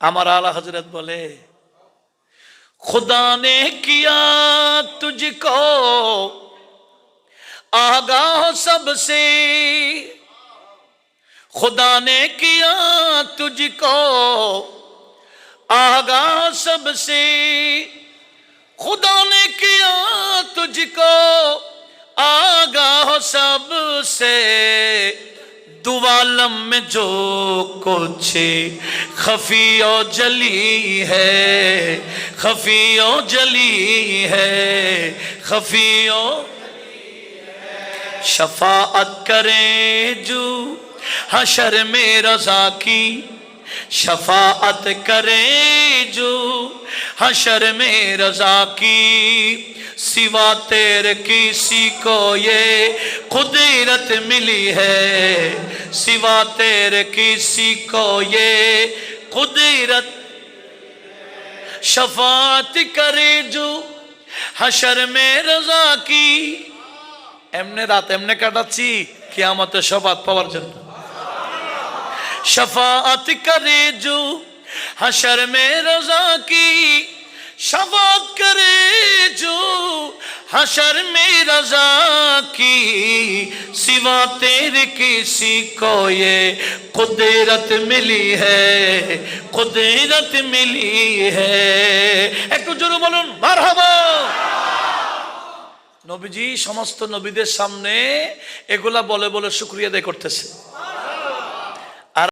আমার आला हजरत बोले खुदा ने किया तुझको आगाह सबसे, खुदा ने किया तुझको आगाह सबसे, खुदा ने किया तुझको आगाह सबसे, दुआलम में जो कुछ खफी और जली है, खफी और जली है, खफी और शफाअत करे जो हशर में रज़ा की, शफाअत करे जो हशर में रज़ा की, सिवा तेरे किसी को ये कुदरत मिली है, सिवा तेरे किसी को ये कुदरत, शफाअत करे जो हशर में रज़ा की। एमने रात एमने काटाচ্ছি কিয়ামতে শফাত পাওয়ার জন্য। शफाअत करे जो हशर में रज़ा की, शफाअत करे जो हशर में रज़ा की, सिवा तेरे किसी को ये कुदरत मिली है, कुदरत मिली है। একটু জোরে বলুন মারহাবা। নবীজি সমস্ত নবীদের সামনে এগুলা বলে বলে শুকরিয়া আদায় করতেছে।